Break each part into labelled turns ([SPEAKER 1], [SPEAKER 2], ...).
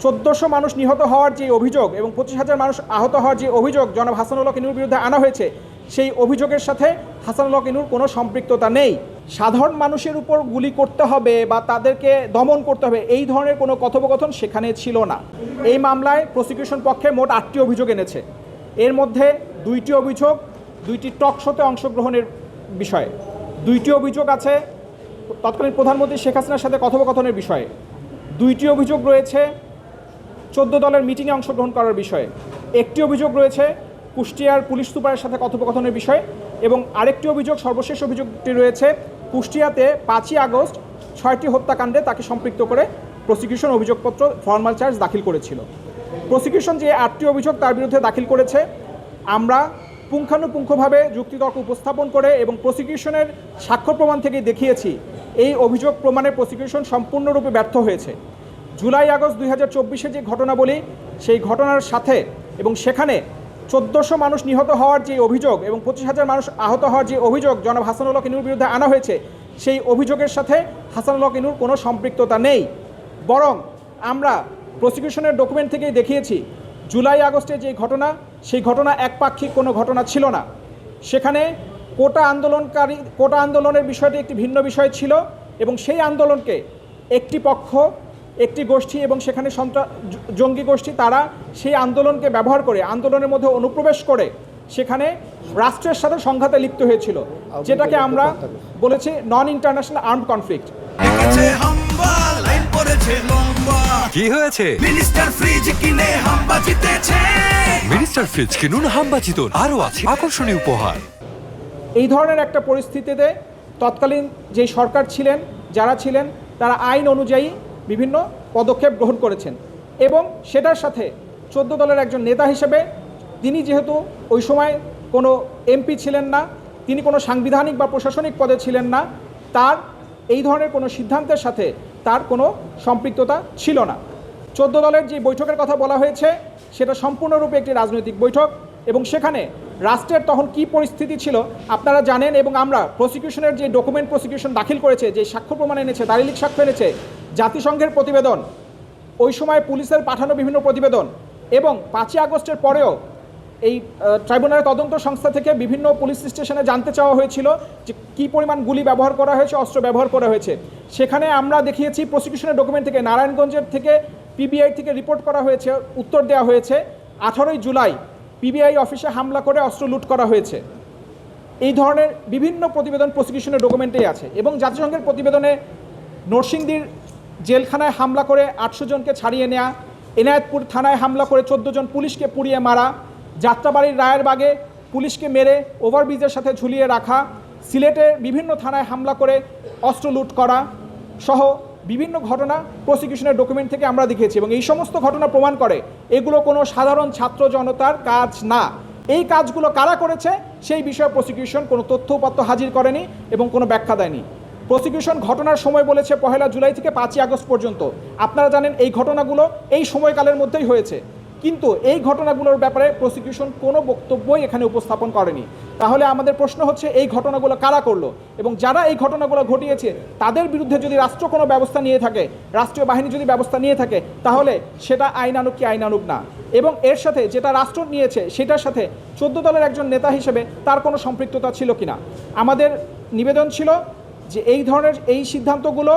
[SPEAKER 1] 1400 মানুষ নিহত হওয়ার যে অভিযোগ এবং 25,000 মানুষ আহত হওয়ার যে অভিযোগ জনাব হাসানুল হক ইনুর বিরুদ্ধে আনা হয়েছে, সেই অভিযোগের সাথে হাসানুল হক ইনুর কোনো সম্পৃক্ততা নেই। সাধারণ মানুষের উপর গুলি করতে হবে বা তাদেরকে দমন করতে হবে এই ধরনের কোনো কথোপকথন সেখানে ছিল না। এই মামলায় প্রসিকিউশন পক্ষে মোট 8টি অভিযোগ এনেছে। এর মধ্যে 2টি অভিযোগ 2টি টক শোতে অংশগ্রহণের বিষয়ে, 2টি অভিযোগ আছে তৎকালীন প্রধানমন্ত্রী শেখ হাসিনার সাথে কথোপকথনের বিষয়ে, 2টি অভিযোগ রয়েছে 14 দলের মিটিংয়ে অংশগ্রহণ করার বিষয়ে, একটি অভিযোগ রয়েছে কুষ্টিয়ার পুলিশ সুপারের সাথে কথোপকথনের বিষয়ে এবং আরেকটি অভিযোগ, সর্বশেষ অভিযোগটি রয়েছে কুষ্টিয়াতে 5ই আগস্ট 6টি হত্যাকাণ্ডে তাকে সম্পৃক্ত করে প্রসিকিউশন অভিযোগপত্র ফর্মাল চার্জ দাখিল করেছিল। প্রসিকিউশন যে 8টি অভিযোগ তার বিরুদ্ধে দাখিল করেছে, আমরা পুঙ্খানুপুঙ্খভাবে যুক্তিতর্ক উপস্থাপন করে এবং প্রসিকিউশনের সাক্ষ্য প্রমাণ থেকে দেখিয়েছি এই অভিযোগ প্রমাণে প্রসিকিউশন সম্পূর্ণরূপে ব্যর্থ হয়েছে। জুলাই আগস্ট 2024-এ যে ঘটনা বলি, সেই ঘটনার সাথে এবং সেখানে 1400 মানুষ নিহত হওয়ার যে অভিযোগ এবং 25,000 মানুষ আহত হওয়ার যে অভিযোগ জনাব হাসানুল হক ইনুর বিরুদ্ধে আনা হয়েছে, সেই অভিযোগের সাথে হাসানুল হক ইনুর কোনো সম্পৃক্ততা নেই। বরং আমরা প্রসিকিউশনের ডকুমেন্ট থেকেই দেখিয়েছি জুলাই আগস্টে যে ঘটনা, সেই ঘটনা একপাক্ষিক কোনো ঘটনা ছিল না। সেখানে কোটা আন্দোলনের বিষয়টি একটি ভিন্ন বিষয় ছিল এবং সেই আন্দোলনকে একটি পক্ষ, একটি গোষ্ঠী এবং সেখানে জঙ্গি গোষ্ঠী তারা সেই আন্দোলনকে ব্যবহার করে আন্দোলনের মধ্যে অনুপ্রবেশ করে সেখানে রাষ্ট্রের সাথে সংঘাতে লিপ্ত হয়েছিল, যেটাকে আমরা বলেছি নন ইন্টারন্যাশনাল আর্মড কনফ্লিক্ট।
[SPEAKER 2] কি হয়েছে?
[SPEAKER 3] মিনিস্টার ফ্রিজ কিনে হাম্বা জিতেছে।
[SPEAKER 2] মিনিস্টার ফ্রিজ কিনুন, হাম্বা জিতুন, আরো আছে আকর্ষণীয় উপহার।
[SPEAKER 1] এই ধরনের একটা পরিস্থিতিতে তৎকালীন যে সরকার ছিলেন, যারা ছিলেন তারা আইন অনুযায়ী বিভিন্ন পদক্ষেপ গ্রহণ করেছেন এবং সেটার সাথে 14 দলের একজন নেতা হিসেবে তিনি যেহেতু ওই সময় কোনো এমপি ছিলেন না, তিনি কোনো সাংবিধানিক বা প্রশাসনিক পদে ছিলেন না, তার এই ধরনের কোনো সিদ্ধান্তের সাথে তার কোনো সম্পৃক্ততা ছিল না। 14 দলের যে বৈঠকের কথা বলা হয়েছে সেটা সম্পূর্ণরূপে একটি রাজনৈতিক বৈঠক এবং সেখানে রাষ্ট্রের তখন কি পরিস্থিতি ছিল আপনারা জানেন এবং আমরা প্রসিকিউশনের যে ডকুমেন্ট প্রসিকিউশন দাখিল করেছে, যে সাক্ষ্য প্রমাণ এনেছে, দালিলিক সাক্ষ্য এনেছে, জাতিসংঘের প্রতিবেদন, ওই সময় পুলিশের পাঠানো বিভিন্ন প্রতিবেদন এবং 5ই আগস্টের পরেও এই ট্রাইব্যুনালের তদন্ত সংস্থা থেকে বিভিন্ন পুলিশ স্টেশনে জানতে চাওয়া হয়েছিল যে কী পরিমাণ গুলি ব্যবহার করা হয়েছে, অস্ত্র ব্যবহার করা হয়েছে। সেখানে আমরা দেখিয়েছি প্রসিকিউশনের ডকুমেন্ট থেকে নারায়ণগঞ্জের থেকে পিবিআই থেকে রিপোর্ট করা হয়েছে, উত্তর দেওয়া হয়েছে 18ই জুলাই পিবিআই অফিসে হামলা করে অস্ত্র লুট করা হয়েছে। এই ধরনের বিভিন্ন প্রতিবেদন প্রসিকিউশনের ডকুমেন্টেই আছে এবং জাতিসংঘের প্রতিবেদনে নরসিংদীর জেলখানায় হামলা করে 800 জনকে ছাড়িয়ে নেওয়া, এনায়েতপুর থানায় হামলা করে 14 জন পুলিশকে পুড়িয়ে মারা, যাত্রাবাড়ির রায়েরবাগে পুলিশকে মেরে ওভারব্রিজের সাথে ঝুলিয়ে রাখা, সিলেটে বিভিন্ন থানায় হামলা করে অস্ত্র লুট করা সহ বিভিন্ন ঘটনা প্রসিকিউশনের ডকুমেন্ট থেকে আমরা দেখিয়েছি এবং এই সমস্ত ঘটনা প্রমাণ করে এগুলো কোনো সাধারণ ছাত্র জনতার কাজ না। এই কাজগুলো কারা করেছে সেই বিষয়ে প্রসিকিউশন কোনো তথ্য উপাত্ত হাজির করেনি এবং কোনো ব্যাখ্যা দেয়নি। প্রসিকিউশন ঘটনার সময় বলেছে 1 জুলাই থেকে 5ই আগস্ট পর্যন্ত। আপনারা জানেন এই ঘটনাগুলো এই সময়কালের মধ্যেই হয়েছে, কিন্তু এই ঘটনাগুলোর ব্যাপারে প্রসিকিউশন কোনো বক্তব্যই এখানে উপস্থাপন করেনি। তাহলে আমাদের প্রশ্ন হচ্ছে এই ঘটনাগুলো কারা করলো এবং যারা এই ঘটনাগুলো ঘটিয়েছে তাদের বিরুদ্ধে যদি রাষ্ট্র কোনো ব্যবস্থা নিয়ে থাকে, রাষ্ট্রীয় বাহিনী যদি ব্যবস্থা নিয়ে থাকে, তাহলে সেটা আইনানুগ কি আইনানুগ না, এবং এর সাথে যেটা রাষ্ট্র নিয়েছে সেটার সাথে 14 দলের একজন নেতা হিসেবে তার কোনো সম্পৃক্ততা ছিল কিনা। আমাদের নিবেদন ছিল যে এই ধরনের এই সিদ্ধান্তগুলো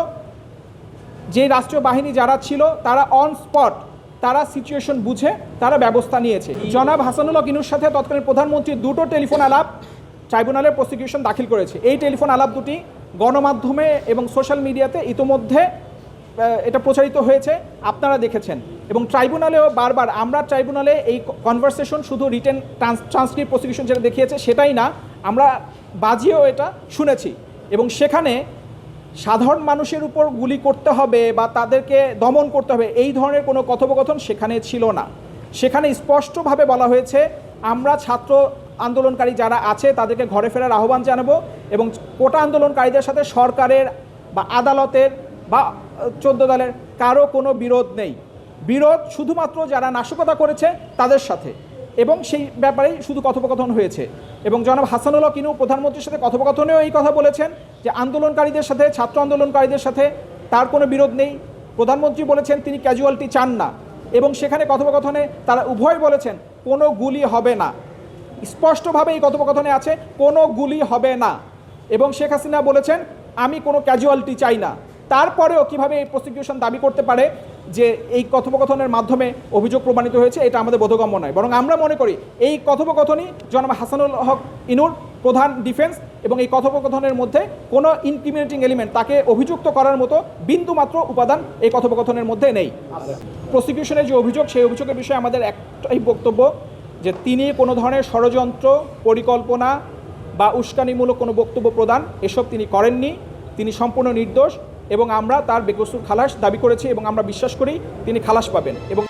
[SPEAKER 1] যে রাষ্ট্রীয় বাহিনী যারা ছিল তারা অন স্পট তারা সিচুয়েশন বুঝে তারা ব্যবস্থা নিয়েছে। জনাব হাসানুল হক ইনুর সাথে তৎকালীন প্রধানমন্ত্রীর 2টো টেলিফোন আলাপ ট্রাইব্যুনালের প্রসিকিউশন দাখিল করেছে। এই টেলিফোন আলাপ দুটি গণমাধ্যমে এবং সোশ্যাল মিডিয়াতে ইতোমধ্যে এটা প্রচারিত হয়েছে, আপনারা দেখেছেন এবং ট্রাইব্যুনালেও বারবার আমরা ট্রাইব্যুনালে এই কনভারসেশন শুধু রিটেন ট্রান্সক্রিপ্ট প্রসিকিউশন যেটা দেখিয়েছে সেটাই না, আমরা বাজিয়েও এটা শুনেছি এবং সেখানে সাধারণ মানুষের উপর গুলি করতে হবে বা তাদেরকে দমন করতে হবে এই ধরনের কোনো কথোপকথন সেখানে ছিল না। সেখানে স্পষ্টভাবে বলা হয়েছে আমরা ছাত্র আন্দোলনকারী যারা আছে তাদেরকে ঘরে ফেরার আহ্বান জানাবো এবং কোটা আন্দোলনকারীদের সাথে সরকারের বা আদালতের বা 14 দলের কারো কোনো বিরোধ নেই। বিরোধ শুধুমাত্র যারা নাশকতা করেছে তাদের সাথে এবং সেই ব্যাপারেই শুধু কথোপকথন হয়েছে। এবং জনাব হাসানুল হক ইনু প্রধানমন্ত্রীর সাথে কথোপকথনেও এই কথা বলেছেন যে আন্দোলনকারীদের সাথে, ছাত্র আন্দোলনকারীদের সাথে তার কোনো বিরোধ নেই। প্রধানমন্ত্রী বলেছেন তিনি ক্যাজুয়ালিটি চান না। এবং সেখানে কথোপকথনে তারা উভয় বলেছেন কোনো গুলি হবে না, স্পষ্টভাবে এই কথোপকথনে আছে কোনো গুলি হবে না। এবং শেখ হাসিনা বলেছেন আমি কোনো ক্যাজুয়ালিটি চাই না। তারপরেও কিভাবে এই প্রসিকিউশন দাবি করতে পারে যে এই কথোপকথনের মাধ্যমে অভিযোগ প্রমাণিত হয়েছে, এটা আমাদের বোধগম্য নয়। বরং আমরা মনে করি এই কথোপকথনই জনাব হাসানুল হক ইনুর প্রধান ডিফেন্স, এবং এই কথোপকথনের মধ্যে কোনো ইনক্রিমিনেটিং এলিমেন্ট, তাকে অভিযুক্ত করার মতো বিন্দুমাত্র উপাদান এই কথোপকথনের মধ্যে নেই। প্রসিকিউশনের যে অভিযোগ, সেই অভিযোগের বিষয়ে আমাদের একটাই বক্তব্য যে তিনি কোনো ধরনের ষড়যন্ত্র, পরিকল্পনা বা উস্কানিমূলক কোনো বক্তব্য প্রদান এসব তিনি করেননি। তিনি সম্পূর্ণ নির্দোষ এবং আমরা তার বেকসুর খালাস দাবি করেছি এবং আমরা বিশ্বাস করি তিনি খালাস পাবেন। এবং